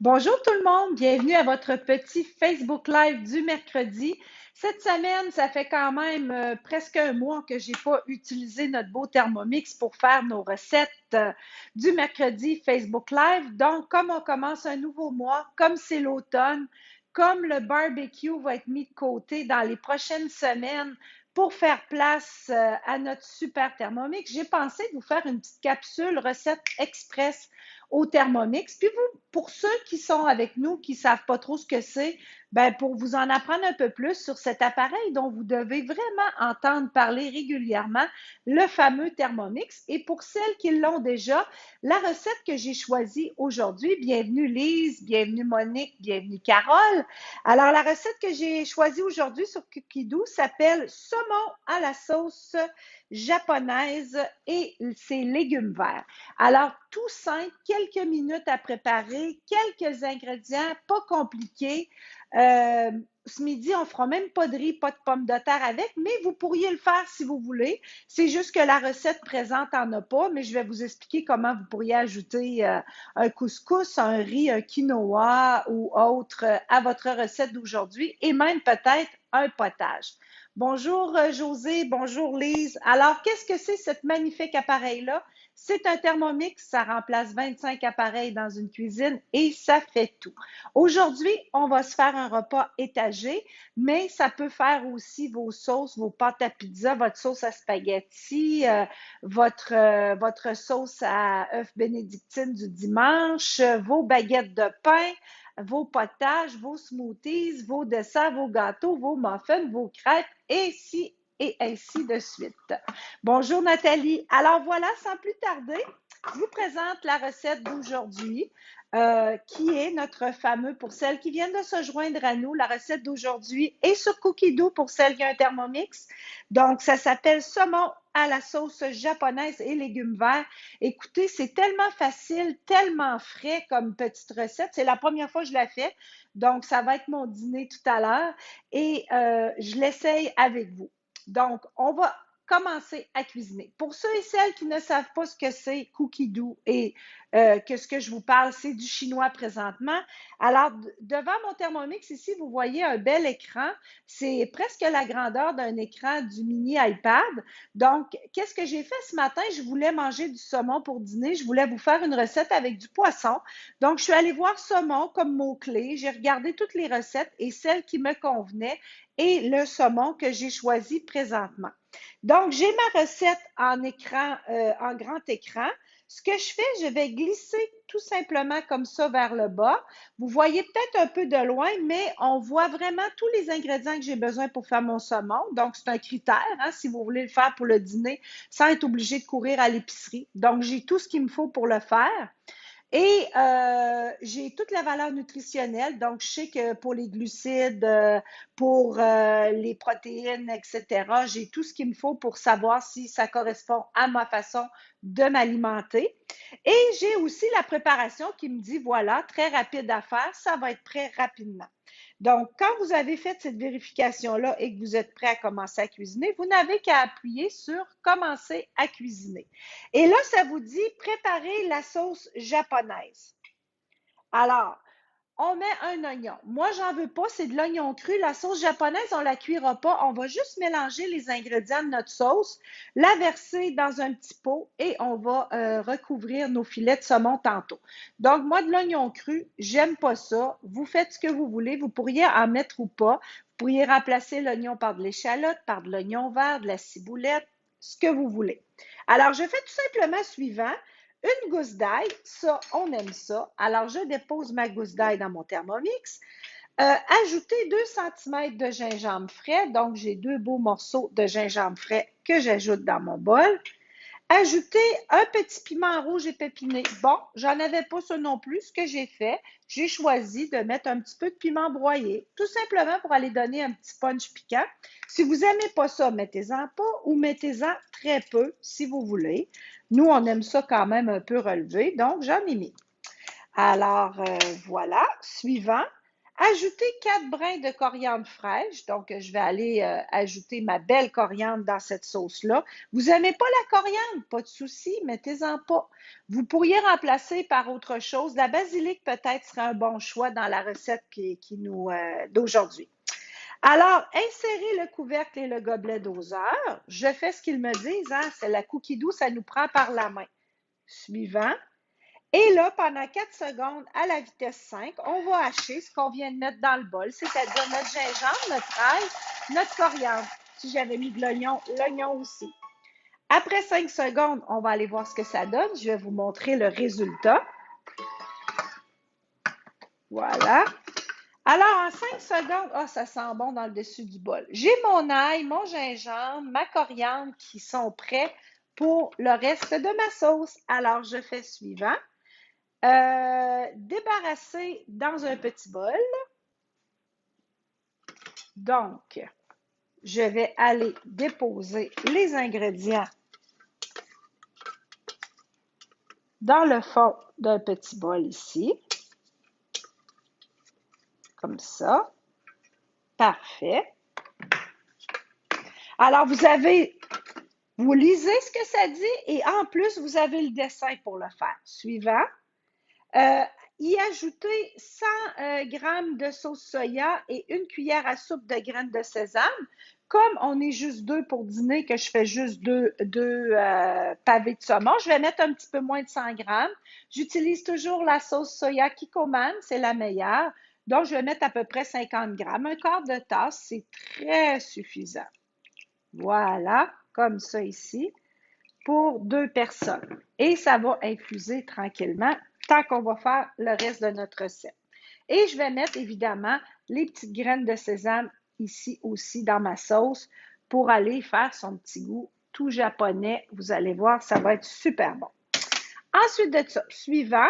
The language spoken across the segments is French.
Bonjour tout le monde, bienvenue à votre petit Facebook Live du mercredi. Cette semaine, ça fait quand même presque un mois que j'ai pas utilisé notre beau Thermomix pour faire nos recettes du mercredi Facebook Live. Donc, comme on commence un nouveau mois, comme c'est l'automne, comme le barbecue va être mis de côté dans les prochaines semaines pour faire place à notre super Thermomix, j'ai pensé vous faire une petite capsule recette express au Thermomix. Puis vous, pour ceux qui sont avec nous, qui ne savent pas trop ce que c'est, ben pour vous en apprendre un peu plus sur cet appareil dont vous devez vraiment entendre parler régulièrement, le fameux Thermomix. Et pour celles qui l'ont déjà, la recette que j'ai choisie aujourd'hui, bienvenue Lise, bienvenue Monique, bienvenue Carole. Alors la recette que j'ai choisie aujourd'hui sur Cookidoo s'appelle saumon à la sauce japonaise et ses légumes verts. Alors, tout simple, quelques minutes à préparer, quelques ingrédients, pas compliqués. Ce midi, on ne fera même pas de riz, pas de pommes de terre avec, mais vous pourriez le faire si vous voulez. C'est juste que la recette présente n'en a pas, mais je vais vous expliquer comment vous pourriez ajouter un couscous, un riz, un quinoa ou autre à votre recette d'aujourd'hui et même peut-être un potage. Bonjour José, bonjour Lise. Alors, qu'est-ce que c'est cet magnifique appareil-là? C'est un Thermomix, ça remplace 25 appareils dans une cuisine et ça fait tout. Aujourd'hui, on va se faire un repas étagé, mais ça peut faire aussi vos sauces, vos pâtes à pizza, votre sauce à spaghetti, votre sauce à œufs bénédictine du dimanche, vos baguettes de pain, vos potages, vos smoothies, vos desserts, vos gâteaux, vos muffins, vos crêpes, et ainsi de suite. Bonjour Nathalie. Alors voilà, sans plus tarder, je vous présente la recette d'aujourd'hui, qui est notre fameux, pour celles qui viennent de se joindre à nous, la recette d'aujourd'hui est sur Cookidoo pour celles qui ont un Thermomix. Donc, ça s'appelle saumon à la sauce japonaise et légumes verts. Écoutez, c'est tellement facile, tellement frais comme petite recette. C'est la première fois que je la fais, donc ça va être mon dîner tout à l'heure et je l'essaye avec vous. Donc, on va commencer à cuisiner. Pour ceux et celles qui ne savent pas ce que c'est Cookidoo et que ce que je vous parle, c'est du chinois présentement. Alors, devant mon Thermomix, ici, vous voyez un bel écran. C'est presque la grandeur d'un écran du mini iPad. Donc, qu'est-ce que j'ai fait ce matin? Je voulais manger du saumon pour dîner. Je voulais vous faire une recette avec du poisson. Donc, je suis allée voir saumon comme mot-clé. J'ai regardé toutes les recettes et celles qui me convenaient et le saumon que j'ai choisi présentement. Donc, j'ai ma recette en écran, en grand écran. Ce que je fais, je vais glisser tout simplement comme ça vers le bas. Vous voyez peut-être un peu de loin, mais on voit vraiment tous les ingrédients que j'ai besoin pour faire mon saumon. Donc, c'est un critère, hein, si vous voulez le faire pour le dîner, sans être obligé de courir à l'épicerie. Donc, j'ai tout ce qu'il me faut pour le faire. Et j'ai toute la valeur nutritionnelle, donc je sais que pour les glucides, pour les protéines, etc., j'ai tout ce qu'il me faut pour savoir si ça correspond à ma façon de m'alimenter. Et j'ai aussi la préparation qui me dit, voilà, très rapide à faire, ça va être prêt rapidement. Donc, quand vous avez fait cette vérification-là et que vous êtes prêt à commencer à cuisiner, vous n'avez qu'à appuyer sur Commencer à cuisiner. Et là, ça vous dit préparer la sauce japonaise. Alors, on met un oignon. Moi, j'en veux pas, c'est de l'oignon cru. La sauce japonaise, on la cuira pas. On va juste mélanger les ingrédients de notre sauce, la verser dans un petit pot et on va recouvrir nos filets de saumon tantôt. Donc, moi, de l'oignon cru, j'aime pas ça. Vous faites ce que vous voulez. Vous pourriez en mettre ou pas. Vous pourriez remplacer l'oignon par de l'échalote, par de l'oignon vert, de la ciboulette, ce que vous voulez. Alors, je fais tout simplement suivant. Une gousse d'ail, ça, on aime ça. Alors, je dépose ma gousse d'ail dans mon Thermomix. Ajouter 2 cm de gingembre frais. Donc, j'ai deux beaux morceaux de gingembre frais que j'ajoute dans mon bol. Ajouter un petit piment rouge épepiné. Bon, j'en avais pas ça non plus. Ce que j'ai fait, j'ai choisi de mettre un petit peu de piment broyé, tout simplement pour aller donner un petit punch piquant. Si vous n'aimez pas ça, mettez-en pas ou mettez-en très peu si vous voulez. Nous, on aime ça quand même un peu relevé, donc j'en ai mis. Alors, voilà. Suivant, Ajoutez 4 brins de coriandre fraîche. Donc, je vais aller ajouter ma belle coriandre dans cette sauce-là. Vous n'aimez pas la coriandre? Pas de souci, mettez-en pas. Vous pourriez remplacer par autre chose. La basilic peut-être serait un bon choix dans la recette d'aujourd'hui. Alors, insérez le couvercle et le gobelet doseur. Je fais ce qu'ils me disent, hein? C'est la cookie doux, ça nous prend par la main. Suivant. Et là, pendant 4 secondes, à la vitesse 5, on va hacher ce qu'on vient de mettre dans le bol, c'est-à-dire notre gingembre, notre ail, notre coriandre. Si j'avais mis de l'oignon aussi. Après 5 secondes, on va aller voir ce que ça donne. Je vais vous montrer le résultat. Voilà. Alors, en 5 secondes, ça sent bon dans le dessus du bol. J'ai mon ail, mon gingembre, ma coriandre qui sont prêts pour le reste de ma sauce. Alors, je fais suivant. Débarrasser dans un petit bol. Donc, je vais aller déposer les ingrédients dans le fond d'un petit bol ici. Comme ça. Parfait. Alors, vous lisez ce que ça dit et en plus, vous avez le dessin pour le faire. Suivant. Y ajouter 100 grammes de sauce soya et une cuillère à soupe de graines de sésame. Comme on est juste 2 pour dîner, que je fais juste deux pavés de saumon, je vais mettre un petit peu moins de 100 grammes. J'utilise toujours la sauce soya Kikkoman, c'est la meilleure. Donc, je vais mettre à peu près 50 grammes. Un quart de tasse, c'est très suffisant. Voilà, comme ça ici, pour 2 personnes. Et ça va infuser tranquillement tant qu'on va faire le reste de notre recette. Et je vais mettre évidemment les petites graines de sésame ici aussi dans ma sauce pour aller faire son petit goût tout japonais. Vous allez voir, ça va être super bon. Ensuite de ça, suivant,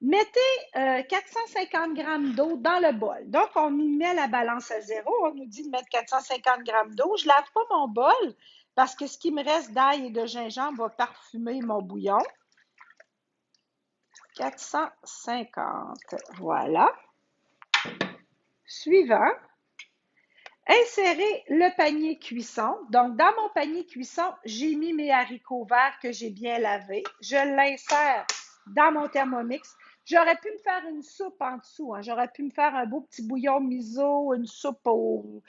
mettez 450 grammes d'eau dans le bol. Donc, on nous met la balance à zéro. On nous dit de mettre 450 grammes d'eau. Je ne lave pas mon bol parce que ce qui me reste d'ail et de gingembre va parfumer mon bouillon. 450. Voilà. Suivant. Insérez le panier cuisson. Donc, dans mon panier cuisson, j'ai mis mes haricots verts que j'ai bien lavés. Je l'insère dans mon Thermomix. J'aurais pu me faire une soupe en dessous. Hein. J'aurais pu me faire un beau petit bouillon miso, une soupe au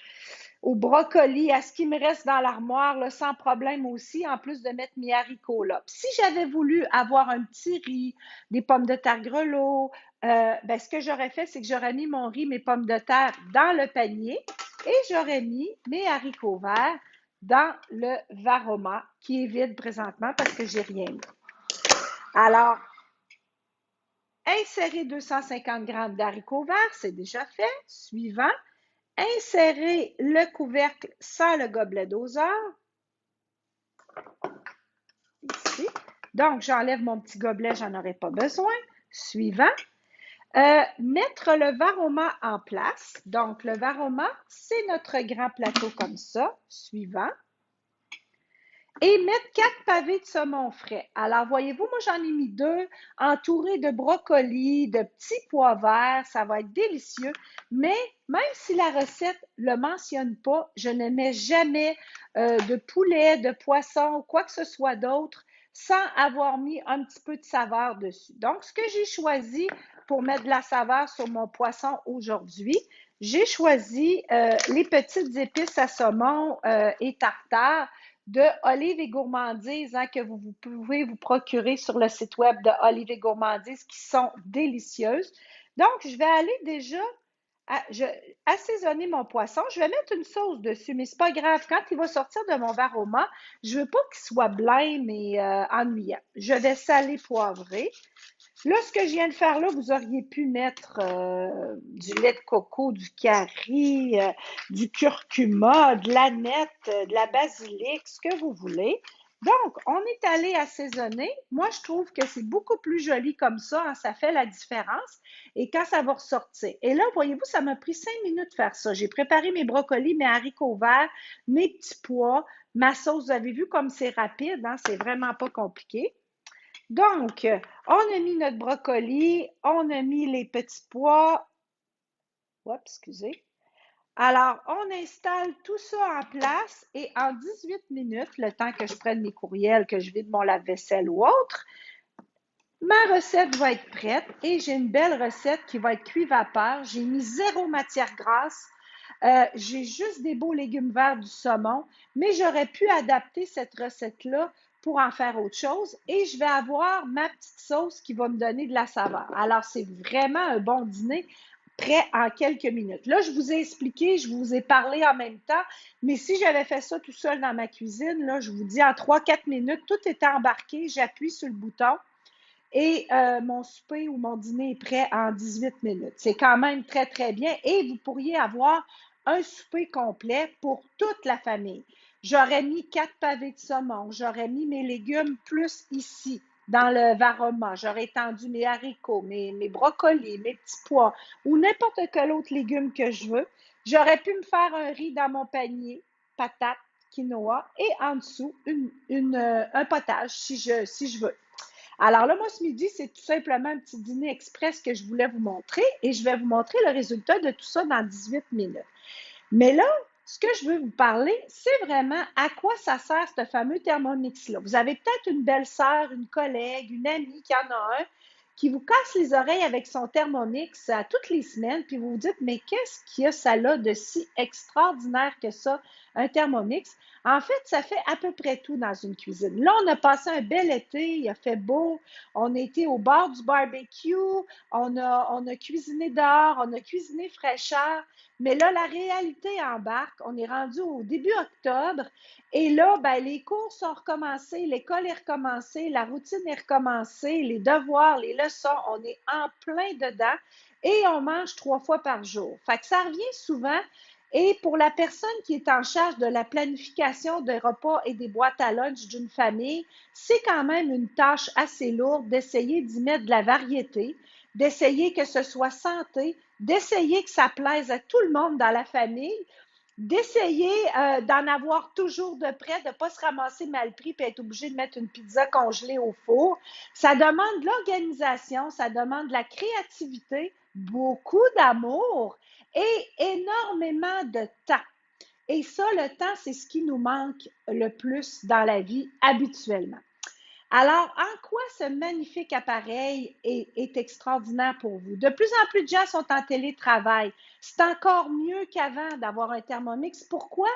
brocoli, à ce qui me reste dans l'armoire, là, sans problème aussi, en plus de mettre mes haricots là. Puis si j'avais voulu avoir un petit riz, des pommes de terre grelots, ce que j'aurais fait, c'est que j'aurais mis mon riz, mes pommes de terre dans le panier et j'aurais mis mes haricots verts dans le Varoma qui est vide présentement parce que j'ai rien mis. Alors, insérer 250 grammes d'haricots verts, c'est déjà fait. Suivant, insérer le couvercle sans le gobelet doseur. Ici. Donc, j'enlève mon petit gobelet, j'en aurai pas besoin. Suivant, mettre le Varoma en place. Donc, le Varoma, c'est notre grand plateau comme ça. Suivant. Et mettre 4 pavés de saumon frais. Alors, voyez-vous, moi, j'en ai mis 2, entourés de brocolis, de petits pois verts. Ça va être délicieux. Mais même si la recette ne le mentionne pas, je ne mets jamais de poulet, de poisson ou quoi que ce soit d'autre sans avoir mis un petit peu de saveur dessus. Donc, ce que j'ai choisi pour mettre de la saveur sur mon poisson aujourd'hui, j'ai choisi les petites épices à saumon et tartare de Olive et Gourmandise hein, que vous pouvez vous procurer sur le site web de Olive et Gourmandise qui sont délicieuses. Donc, je vais aller déjà assaisonner mon poisson. Je vais mettre une sauce dessus, mais c'est pas grave. Quand il va sortir de mon Varoma, je veux pas qu'il soit blême et ennuyant. Je vais saler, poivrer. Là, ce que je viens de faire là, vous auriez pu mettre du lait de coco, du curry, du curcuma, de l'aneth, de la basilic, ce que vous voulez. Donc, on est allé assaisonner. Moi, je trouve que c'est beaucoup plus joli comme ça. Hein, ça fait la différence. Et quand ça va ressortir. Et là, voyez-vous, ça m'a pris 5 minutes de faire ça. J'ai préparé mes brocolis, mes haricots verts, mes petits pois, ma sauce. Vous avez vu comme c'est rapide. Hein, c'est vraiment pas compliqué. Donc, on a mis notre brocoli, on a mis les petits pois. Oups, excusez. Alors, on installe tout ça en place et en 18 minutes, le temps que je prenne mes courriels, que je vide mon lave-vaisselle ou autre, ma recette va être prête et j'ai une belle recette qui va être cuit vapeur. J'ai mis zéro matière grasse. J'ai juste des beaux légumes verts, du saumon, mais j'aurais pu adapter cette recette-là pour en faire autre chose et je vais avoir ma petite sauce qui va me donner de la saveur. Alors, c'est vraiment un bon dîner prêt en quelques minutes. Là, je vous ai expliqué, je vous ai parlé en même temps, mais si j'avais fait ça tout seul dans ma cuisine, là, je vous dis en 3-4 minutes, tout était embarqué, j'appuie sur le bouton et mon souper ou mon dîner est prêt en 18 minutes. C'est quand même très, très bien et vous pourriez avoir un souper complet pour toute la famille. J'aurais mis 4 pavés de saumon, j'aurais mis mes légumes plus ici, dans le varoma. J'aurais étendu mes haricots, mes brocolis, mes petits pois ou n'importe quel autre légume que je veux. J'aurais pu me faire un riz dans mon panier, patates, quinoa et en dessous un potage si je veux. Alors là, moi, ce midi, c'est tout simplement un petit dîner express que je voulais vous montrer et je vais vous montrer le résultat de tout ça dans 18 minutes. Mais là, ce que je veux vous parler, c'est vraiment à quoi ça sert ce fameux Thermomix-là. Vous avez peut-être une belle-sœur, une collègue, une amie qui en a un, qui vous casse les oreilles avec son Thermomix à toutes les semaines, puis vous vous dites, mais qu'est-ce qu'il y a ça là de si extraordinaire que ça, un Thermomix? En fait, ça fait à peu près tout dans une cuisine. Là, on a passé un bel été, il a fait beau, on a été au bord du barbecue, on a cuisiné dehors, on a cuisiné fraîcheur, mais là, la réalité embarque. On est rendu au début octobre et là, ben, les cours sont recommencés, l'école est recommencée, la routine est recommencée, les devoirs, les leçons, on est en plein dedans et on mange 3 fois par jour. Fait que ça revient souvent. Et pour la personne qui est en charge de la planification des repas et des boîtes à lunch d'une famille, c'est quand même une tâche assez lourde d'essayer d'y mettre de la variété, d'essayer que ce soit santé, d'essayer que ça plaise à tout le monde dans la famille, d'essayer d'en avoir toujours de près, de ne pas se ramasser mal pris et être obligé de mettre une pizza congelée au four. Ça demande de l'organisation, ça demande de la créativité, beaucoup d'amour et énormément de temps. Et ça, le temps, c'est ce qui nous manque le plus dans la vie habituellement. Alors, en quoi ce magnifique appareil est extraordinaire pour vous? De plus en plus de gens sont en télétravail. C'est encore mieux qu'avant d'avoir un Thermomix. Pourquoi?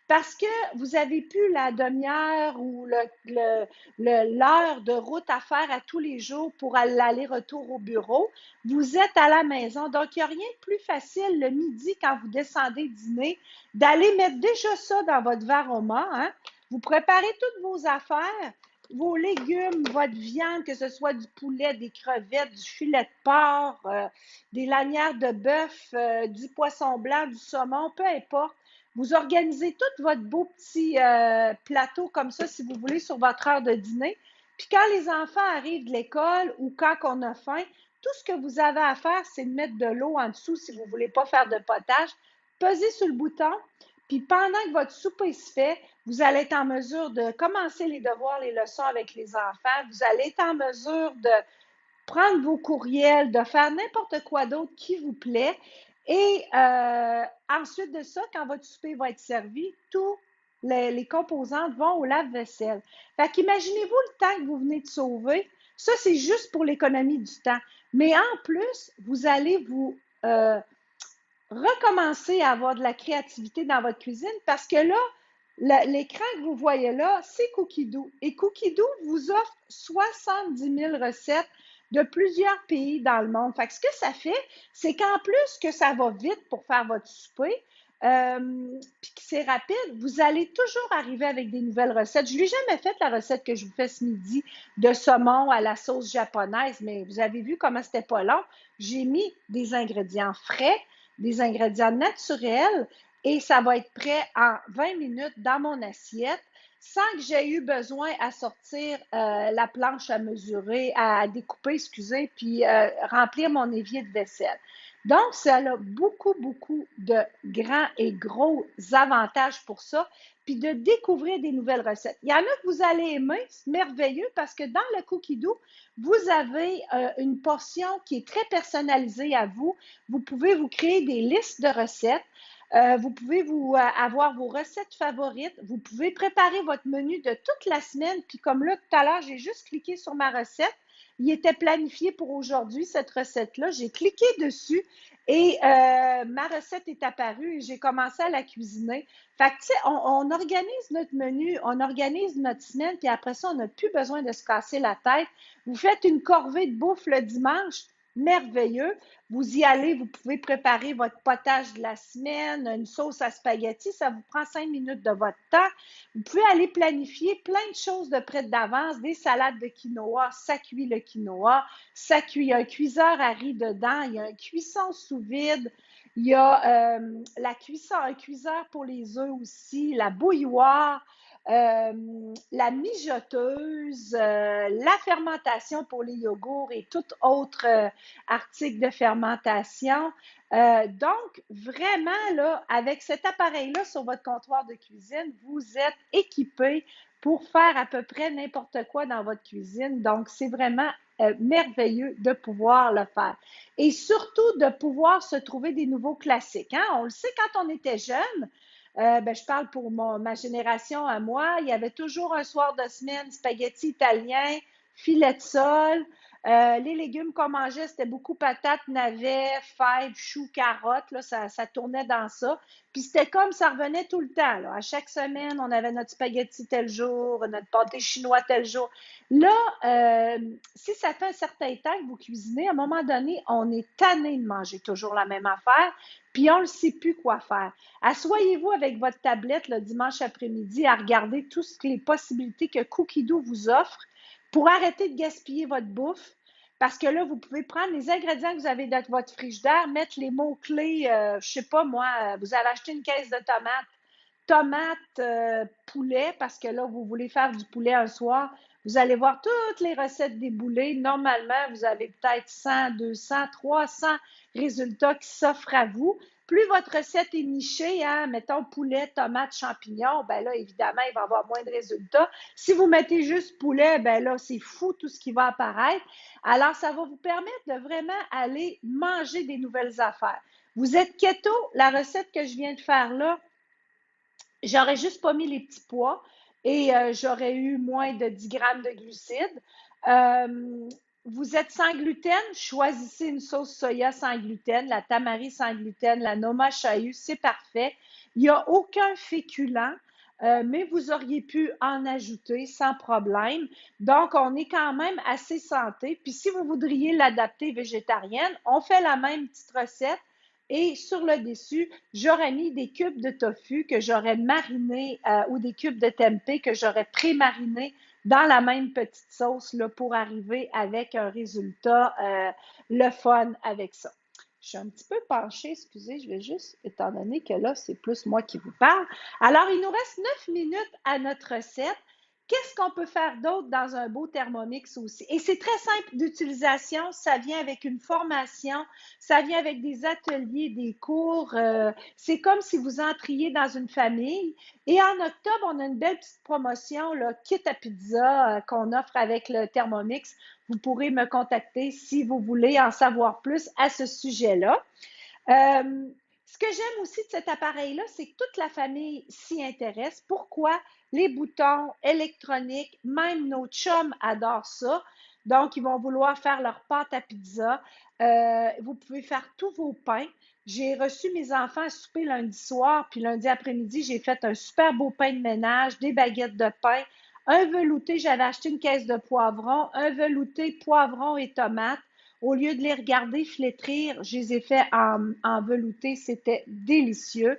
Parce que vous avez plus la demi-heure ou l'heure de route à faire à tous les jours pour l'aller-retour au bureau. Vous êtes à la maison. Donc, il n'y a rien de plus facile le midi quand vous descendez dîner d'aller mettre déjà ça dans votre varoma. Hein? Vous préparez toutes vos affaires, vos légumes, votre viande, que ce soit du poulet, des crevettes, du filet de porc, des lanières de bœuf, du poisson blanc, du saumon, peu importe. Vous organisez tout votre beau petit plateau comme ça, si vous voulez, sur votre heure de dîner. Puis quand les enfants arrivent de l'école ou quand on a faim, tout ce que vous avez à faire, c'est de mettre de l'eau en dessous si vous ne voulez pas faire de potage. Pesez sur le bouton, puis pendant que votre souper se fait, vous allez être en mesure de commencer les devoirs, les leçons avec les enfants. Vous allez être en mesure de prendre vos courriels, de faire n'importe quoi d'autre qui vous plaît. Et ensuite de ça, quand votre souper va être servi, tous les composantes vont au lave-vaisselle. Fait qu'imaginez-vous le temps que vous venez de sauver. Ça, c'est juste pour l'économie du temps. Mais en plus, vous allez vous recommencer à avoir de la créativité dans votre cuisine parce que là, l'écran que vous voyez là, c'est Cookidoo. Et Cookidoo vous offre 70 000 recettes de plusieurs pays dans le monde. Fait que ce que ça fait, c'est qu'en plus que ça va vite pour faire votre souper, puis que c'est rapide, vous allez toujours arriver avec des nouvelles recettes. Je ne l'ai jamais fait, la recette que je vous fais ce midi de saumon à la sauce japonaise, mais vous avez vu comment c'était pas long. J'ai mis des ingrédients frais, des ingrédients naturels et ça va être prêt en 20 minutes dans mon assiette sans que j'aie eu besoin à sortir la planche à mesurer, à découper, excusez, puis remplir mon évier de vaisselle. Donc, ça a beaucoup, beaucoup de grands et gros avantages pour ça, puis de découvrir des nouvelles recettes. Il y en a que vous allez aimer, c'est merveilleux, parce que dans le Cookie Dough, vous avez une portion qui est très personnalisée à vous. Vous pouvez vous créer des listes de recettes. Vous pouvez avoir vos recettes favorites. Vous pouvez préparer votre menu de toute la semaine. Puis comme là, tout à l'heure, j'ai juste cliqué sur ma recette. Il était planifié pour aujourd'hui, cette recette-là. J'ai cliqué dessus et ma recette est apparue et j'ai commencé à la cuisiner. Fait que, tu sais, on organise notre menu, on organise notre semaine, puis après ça, on n'a plus besoin de se casser la tête. Vous faites une corvée de bouffe le dimanche, merveilleux. Vous y allez, vous pouvez préparer votre potage de la semaine, une sauce à spaghetti, ça vous prend 5 minutes de votre temps. Vous pouvez aller planifier plein de choses de près d'avance, des salades de quinoa, ça cuit le quinoa, ça cuit, il y a un cuiseur à riz dedans, il y a un cuisson sous vide, il y a un cuiseur pour les œufs aussi, la bouilloire, la mijoteuse, la fermentation pour les yogourts et tout autre article de fermentation. Donc, vraiment, là, avec cet appareil-là sur votre comptoir de cuisine, vous êtes équipé pour faire à peu près n'importe quoi dans votre cuisine. Donc, c'est vraiment merveilleux de pouvoir le faire. Et surtout, de pouvoir se trouver des nouveaux classiques. Hein? On le sait, quand on était jeune, je parle pour ma génération à moi, il y avait toujours un soir de semaine spaghetti italien, filet de sole. Les légumes qu'on mangeait, c'était beaucoup patates, navets, fèves, choux, carottes. Là, ça tournait dans ça. Puis c'était comme ça revenait tout le temps. Là. À chaque semaine, on avait notre spaghetti tel jour, notre pâté chinois tel jour. Là, si ça fait un certain temps que vous cuisinez, à un moment donné, on est tanné de manger toujours la même affaire, puis on ne sait plus quoi faire. Assoyez-vous avec votre tablette le dimanche après-midi à regarder toutes les possibilités que Cookie Dough vous offre pour arrêter de gaspiller votre bouffe. Parce que là, vous pouvez prendre les ingrédients que vous avez dans votre frigidaire, mettre les mots-clés, je ne sais pas moi, vous avez acheté une caisse de tomates, poulet, parce que là, vous voulez faire du poulet un soir. Vous allez voir toutes les recettes des boulets. Normalement, vous avez peut-être 100, 200, 300 résultats qui s'offrent à vous. Plus votre recette est nichée, hein, mettons poulet, tomate, champignons, ben là, évidemment, il va y avoir moins de résultats. Si vous mettez juste poulet, ben là, c'est fou tout ce qui va apparaître. Alors, ça va vous permettre de vraiment aller manger des nouvelles affaires. Vous êtes keto, la recette que je viens de faire là, j'aurais juste pas mis les petits pois et j'aurais eu moins de 10 grammes de glucides. Euh, vous êtes sans gluten, choisissez une sauce soya sans gluten, la tamari sans gluten, la noma chahu, c'est parfait. Il n'y a aucun féculent, mais vous auriez pu en ajouter sans problème. Donc, on est quand même assez santé. Puis, si vous voudriez l'adapter végétarienne, on fait la même petite recette. Et sur le dessus, j'aurais mis des cubes de tofu que j'aurais mariné ou des cubes de tempeh que j'aurais pré-mariné dans la même petite sauce là, pour arriver avec un résultat le fun avec ça. Je suis un petit peu penchée, excusez, je vais juste, étant donné que là, c'est plus moi qui vous parle. Alors, il nous reste 9 minutes à notre recette. Qu'est-ce qu'on peut faire d'autre dans un beau Thermomix aussi? Et c'est très simple d'utilisation, ça vient avec une formation, ça vient avec des ateliers, des cours. C'est comme si vous entriez dans une famille. Et en octobre, on a une belle petite promotion, là, kit à pizza qu'on offre avec le Thermomix. Vous pourrez me contacter si vous voulez en savoir plus à ce sujet-là. Ce que j'aime aussi de cet appareil-là, c'est que toute la famille s'y intéresse. Pourquoi? Les boutons électroniques, même nos chums adorent ça. Donc, ils vont vouloir faire leur pâte à pizza. Vous pouvez faire tous vos pains. J'ai reçu mes enfants à souper lundi soir, puis lundi après-midi, j'ai fait un super beau pain de ménage, des baguettes de pain, un velouté, j'avais acheté une caisse de poivrons, un velouté poivron et tomates. Au lieu de les regarder flétrir, je les ai fait en velouté. C'était délicieux.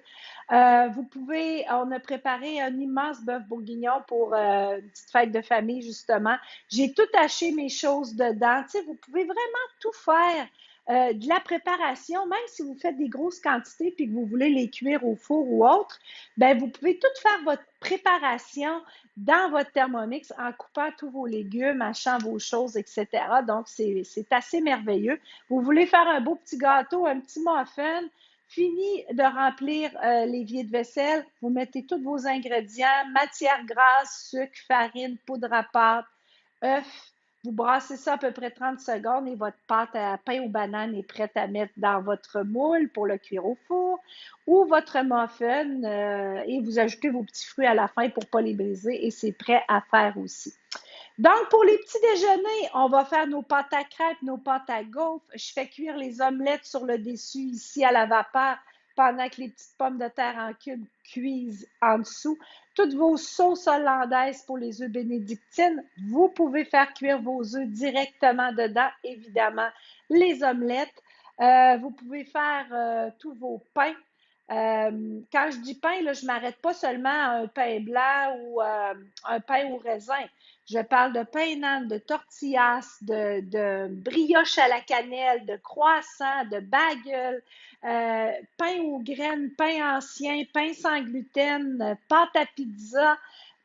On a préparé un immense bœuf bourguignon pour une petite fête de famille, justement. J'ai tout haché mes choses dedans. Tu sais, vous pouvez vraiment tout faire de la préparation, même si vous faites des grosses quantités puis que vous voulez les cuire au four ou autre, ben vous pouvez tout faire votre préparation dans votre Thermomix en coupant tous vos légumes, hachant vos choses, etc. Donc, c'est assez merveilleux. Vous voulez faire un beau petit gâteau, un petit muffin, fini de remplir l'évier de vaisselle, vous mettez tous vos ingrédients, matière grasse, sucre, farine, poudre à pâte, œufs. Vous brassez ça à peu près 30 secondes et votre pâte à pain aux bananes est prête à mettre dans votre moule pour le cuire au four ou votre muffin et vous ajoutez vos petits fruits à la fin pour ne pas les briser et c'est prêt à faire aussi. Donc, pour les petits déjeuners, on va faire nos pâtes à crêpes, nos pâtes à gaufres. Je fais cuire les omelettes sur le dessus ici à la vapeur pendant que les petites pommes de terre en cubes cuisent en dessous. Toutes vos sauces hollandaises pour les œufs bénédictines, vous pouvez faire cuire vos œufs directement dedans, évidemment, les omelettes. Vous pouvez faire tous vos pains. Quand je dis pain, là, je ne m'arrête pas seulement à un pain blanc ou un pain au raisin. Je parle de pain nan, de tortillas, de brioche à la cannelle, de croissants, de bagels, pain aux graines, pain ancien, pain sans gluten, pâte à pizza,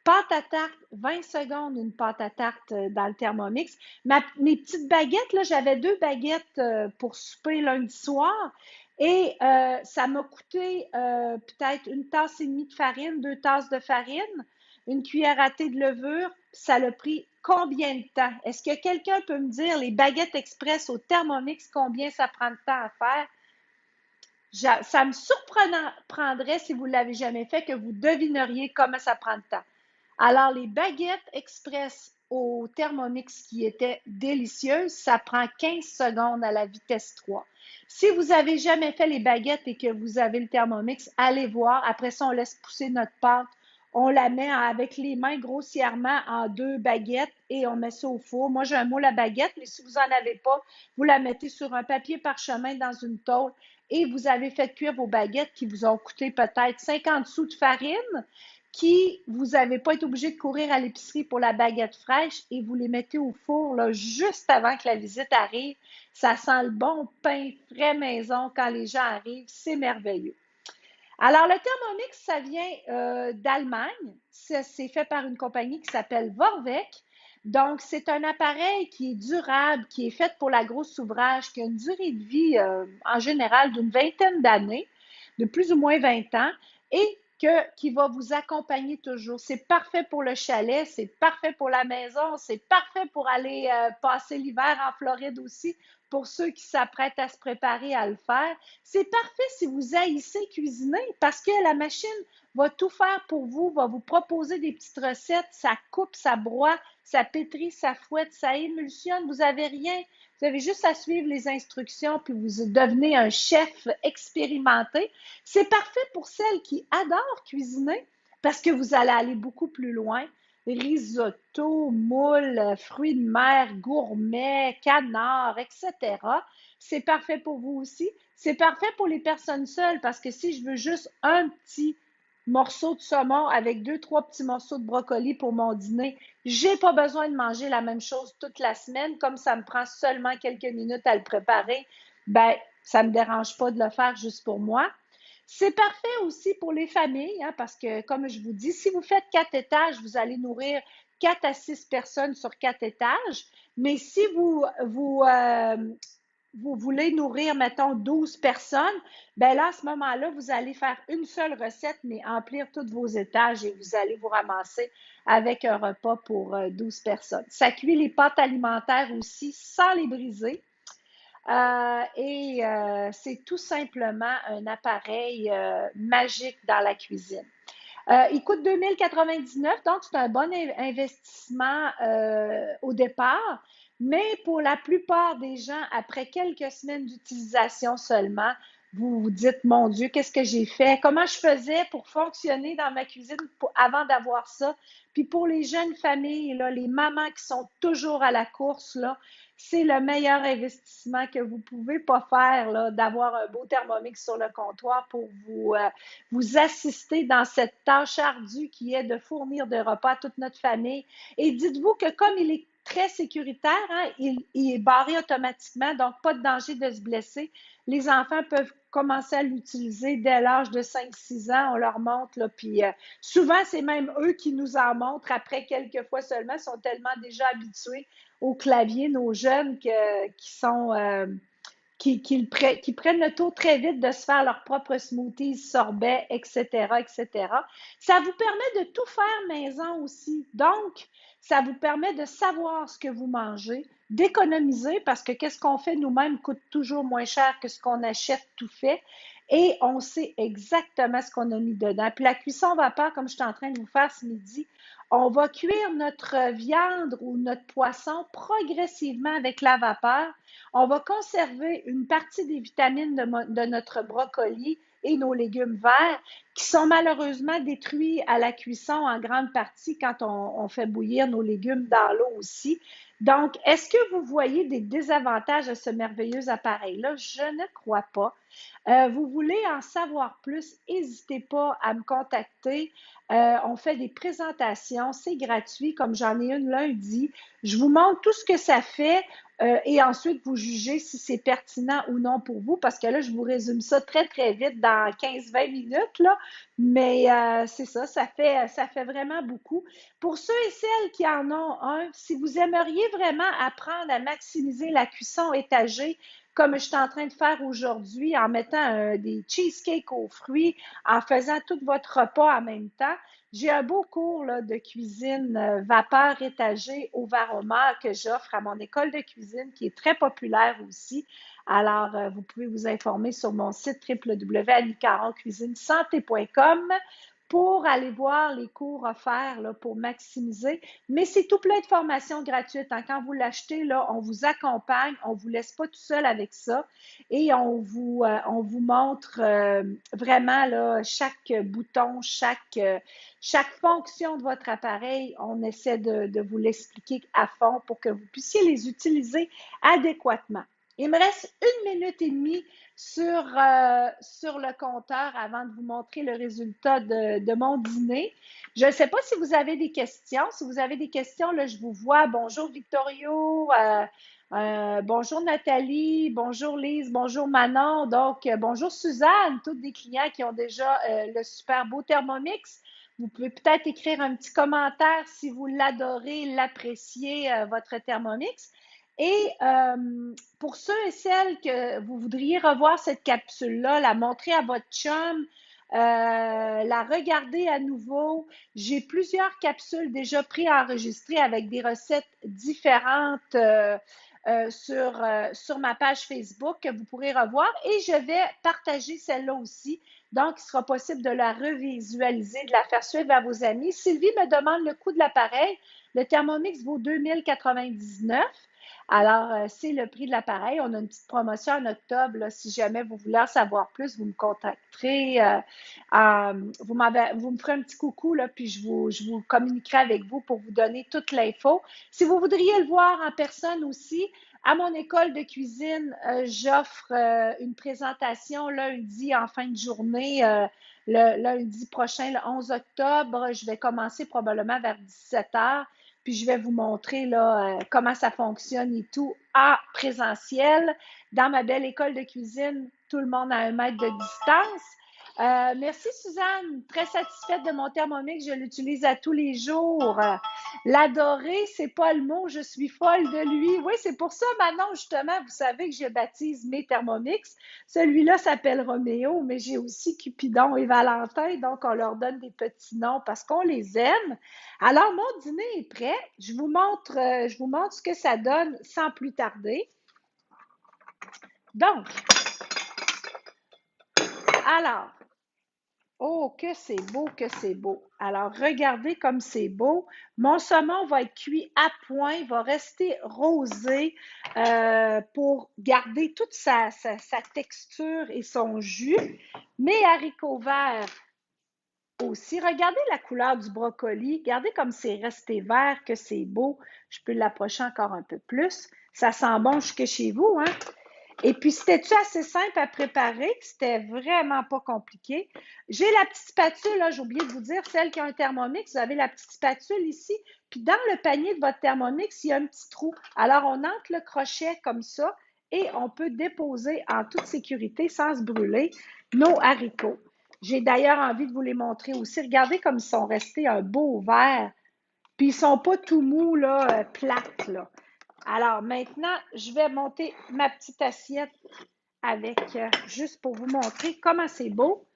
pâte à tarte, 20 secondes une pâte à tarte dans le Thermomix. Mes petites baguettes, là, j'avais 2 baguettes pour souper lundi soir et ça m'a coûté peut-être 1 tasse et demie de farine, 2 tasses de farine, une cuillère à thé de levure, ça a pris combien de temps? Est-ce que quelqu'un peut me dire les baguettes express au Thermomix, combien ça prend de temps à faire? Ça me surprendrait si vous ne l'avez jamais fait que vous devineriez comment ça prend de temps. Alors, les baguettes express au Thermomix qui étaient délicieuses, ça prend 15 secondes à la vitesse 3. Si vous n'avez jamais fait les baguettes et que vous avez le Thermomix, allez voir. Après ça, on laisse pousser notre pâte. On la met avec les mains grossièrement en 2 baguettes et on met ça au four. Moi, j'ai un moule à baguette, mais si vous n'en avez pas, vous la mettez sur un papier parchemin dans une tôle et vous avez fait cuire vos baguettes qui vous ont coûté peut-être 50 sous de farine, qui vous n'avez pas été obligé de courir à l'épicerie pour la baguette fraîche et vous les mettez au four là, juste avant que la visite arrive. Ça sent le bon pain frais maison quand les gens arrivent. C'est merveilleux. Alors, le Thermomix, ça vient d'Allemagne. C'est fait par une compagnie qui s'appelle Vorwerk. Donc, c'est un appareil qui est durable, qui est fait pour la grosse ouvrage, qui a une durée de vie en général d'une vingtaine d'années, de plus ou moins 20 ans, et qui va vous accompagner toujours. C'est parfait pour le chalet, c'est parfait pour la maison, c'est parfait pour aller passer l'hiver en Floride aussi, pour ceux qui s'apprêtent à se préparer à le faire. C'est parfait si vous haïssez cuisiner parce que la machine va tout faire pour vous, va vous proposer des petites recettes, ça coupe, ça broie, ça pétrit, ça fouette, ça émulsionne, vous n'avez rien. Vous avez juste à suivre les instructions puis vous devenez un chef expérimenté. C'est parfait pour celles qui adorent cuisiner parce que vous allez aller beaucoup plus loin. Risotto, moules, fruits de mer, gourmet, canard, etc. C'est parfait pour vous aussi. C'est parfait pour les personnes seules parce que si je veux juste un petit morceau de saumon avec 2, 3 petits morceaux de brocoli pour mon dîner, j'ai pas besoin de manger la même chose toute la semaine, comme ça me prend seulement quelques minutes à le préparer, ben ça me dérange pas de le faire juste pour moi. C'est parfait aussi pour les familles, hein, parce que, comme je vous dis, si vous faites 4 étages, vous allez nourrir 4 à 6 personnes sur 4 étages. Mais si vous voulez nourrir, mettons, 12 personnes, bien là, à ce moment-là, vous allez faire une seule recette, mais emplir tous vos étages et vous allez vous ramasser avec un repas pour 12 personnes. Ça cuit les pâtes alimentaires aussi sans les briser. C'est tout simplement un appareil magique dans la cuisine. Il coûte 2099, donc c'est un bon investissement au départ, mais pour la plupart des gens, après quelques semaines d'utilisation seulement, vous vous dites, mon Dieu, qu'est-ce que j'ai fait? Comment je faisais pour fonctionner dans ma cuisine avant d'avoir ça? Puis pour les jeunes familles, là, les mamans qui sont toujours à la course, là, c'est le meilleur investissement que vous pouvez pas faire, là, d'avoir un beau Thermomix sur le comptoir pour vous assister dans cette tâche ardue qui est de fournir des repas à toute notre famille. Et dites-vous que comme il est très sécuritaire, hein? Il est barré automatiquement, donc pas de danger de se blesser. Les enfants peuvent commencer à l'utiliser dès l'âge de 5-6 ans. On leur montre, là, puis souvent, c'est même eux qui nous en montrent après quelques fois seulement. Ils sont tellement déjà habitués au clavier, nos jeunes, qui sont... qui prennent le tour très vite de se faire leurs propres smoothies, sorbets, etc., etc. Ça vous permet de tout faire maison aussi. Donc, ça vous permet de savoir ce que vous mangez, d'économiser parce que qu'est-ce qu'on fait nous-mêmes coûte toujours moins cher que ce qu'on achète tout fait. Et on sait exactement ce qu'on a mis dedans. Puis la cuisson vapeur, comme je suis en train de vous faire ce midi, on va cuire notre viande ou notre poisson progressivement avec la vapeur. On va conserver une partie des vitamines de notre brocoli et nos légumes verts qui sont malheureusement détruits à la cuisson en grande partie quand on fait bouillir nos légumes dans l'eau aussi. Donc, est-ce que vous voyez des désavantages à ce merveilleux appareil-là? Je ne crois pas. Vous voulez en savoir plus, n'hésitez pas à me contacter. On fait des présentations, c'est gratuit, comme j'en ai une lundi. Je vous montre tout ce que ça fait et ensuite vous jugez si c'est pertinent ou non pour vous, parce que là, je vous résume ça très, très vite dans 15-20 minutes, là. Mais c'est ça, ça fait vraiment beaucoup. Pour ceux et celles qui en ont un, si vous aimeriez vraiment apprendre à maximiser la cuisson étagée, comme je suis en train de faire aujourd'hui, en mettant des cheesecakes aux fruits, en faisant tout votre repas en même temps. J'ai un beau cours là, de cuisine vapeur étagée au Varoma que j'offre à mon école de cuisine qui est très populaire aussi. Alors, vous pouvez vous informer sur mon site www.anniecaroncuisinesanté.com pour aller voir les cours offerts là, pour maximiser. Mais c'est tout plein de formations gratuites, hein. Quand vous l'achetez, là, on vous accompagne, on ne vous laisse pas tout seul avec ça et on vous montre vraiment là, chaque bouton, chaque fonction de votre appareil. On essaie de vous l'expliquer à fond pour que vous puissiez les utiliser adéquatement. Il me reste 1 minute et demie sur le compteur avant de vous montrer le résultat de mon dîner. Je ne sais pas si vous avez des questions. Si vous avez des questions, là, je vous vois. Bonjour Victorio, bonjour Nathalie, bonjour Lise, bonjour Manon. Donc, bonjour Suzanne, toutes des clients qui ont déjà le super beau Thermomix. Vous pouvez peut-être écrire un petit commentaire si vous l'adorez, l'appréciez, votre Thermomix. Et pour ceux et celles que vous voudriez revoir cette capsule-là, la montrer à votre chum, la regarder à nouveau. J'ai plusieurs capsules déjà préenregistrées avec des recettes différentes sur ma page Facebook que vous pourrez revoir et je vais partager celle-là aussi. Donc, il sera possible de la revisualiser, de la faire suivre à vos amis. Sylvie me demande le coût de l'appareil. Le Thermomix vaut 2099. Alors, c'est le prix de l'appareil. On a une petite promotion en octobre. Là, si jamais vous voulez en savoir plus, vous me contacterez. Vous me ferez un petit coucou, là, puis je vous communiquerai avec vous pour vous donner toute l'info. Si vous voudriez le voir en personne aussi, à mon école de cuisine, j'offre une présentation lundi en fin de journée, le lundi prochain, le 11 octobre. Je vais commencer probablement vers 17h. Puis je vais vous montrer là, comment ça fonctionne et tout en présentiel. Dans ma belle école de cuisine, tout le monde à 1 mètre de distance. Merci Suzanne, très satisfaite de mon Thermomix, je l'utilise à tous les jours. L'adorer, c'est pas le mot, je suis folle de lui. Oui, c'est pour ça Manon, justement, vous savez que je baptise mes Thermomix. Celui-là s'appelle Roméo, mais j'ai aussi Cupidon et Valentin, donc on leur donne des petits noms parce qu'on les aime. Alors, mon dîner est prêt. Je vous montre ce que ça donne sans plus tarder. Donc, alors, oh, que c'est beau, que c'est beau. Alors, regardez comme c'est beau. Mon saumon va être cuit à point, va rester rosé pour garder toute sa texture et son jus. Mes haricots verts aussi. Regardez la couleur du brocoli. Regardez comme c'est resté vert, que c'est beau. Je peux l'approcher encore un peu plus. Ça sent bon jusque chez vous, hein? Et puis, c'était-tu assez simple à préparer, que c'était vraiment pas compliqué. J'ai la petite spatule, là, j'ai oublié de vous dire, celle qui a un Thermomix, vous avez la petite spatule ici, puis dans le panier de votre Thermomix, il y a un petit trou. Alors, on entre le crochet comme ça et on peut déposer en toute sécurité, sans se brûler, nos haricots. J'ai d'ailleurs envie de vous les montrer aussi. Regardez comme ils sont restés un beau vert. Puis ils sont pas tout mous, là, plates, là. Alors maintenant, je vais monter ma petite assiette avec, juste pour vous montrer comment c'est beau.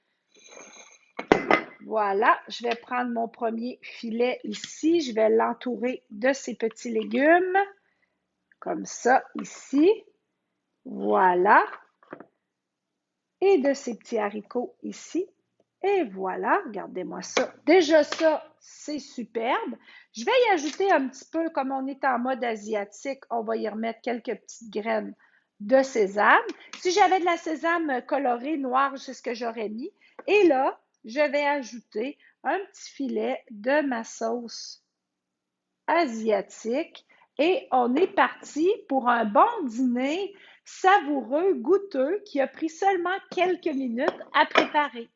Voilà, je vais prendre mon premier filet ici. Je vais l'entourer de ces petits légumes, comme ça, ici. Voilà. Et de ces petits haricots ici. Et voilà, regardez-moi ça. Déjà ça, c'est superbe. Je vais y ajouter un petit peu, comme on est en mode asiatique, on va y remettre quelques petites graines de sésame. Si j'avais de la sésame colorée noire, c'est ce que j'aurais mis. Et là, je vais ajouter un petit filet de ma sauce asiatique. Et on est parti pour un bon dîner savoureux, goûteux, qui a pris seulement quelques minutes à préparer.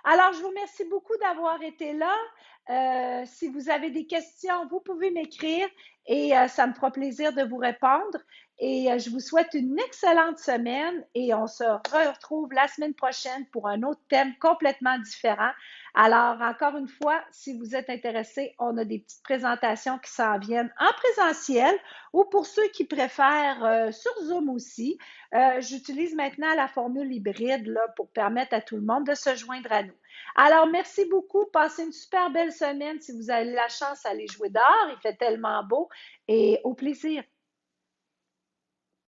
Alors, je vous remercie beaucoup d'avoir été là. Si vous avez des questions, vous pouvez m'écrire et ça me fera plaisir de vous répondre. Et je vous souhaite une excellente semaine et on se retrouve la semaine prochaine pour un autre thème complètement différent. Alors, encore une fois, si vous êtes intéressés, on a des petites présentations qui s'en viennent en présentiel ou pour ceux qui préfèrent sur Zoom aussi. J'utilise maintenant la formule hybride là, pour permettre à tout le monde de se joindre à nous. Alors, merci beaucoup. Passez une super belle semaine si vous avez la chance d'aller jouer dehors. Il fait tellement beau et au plaisir.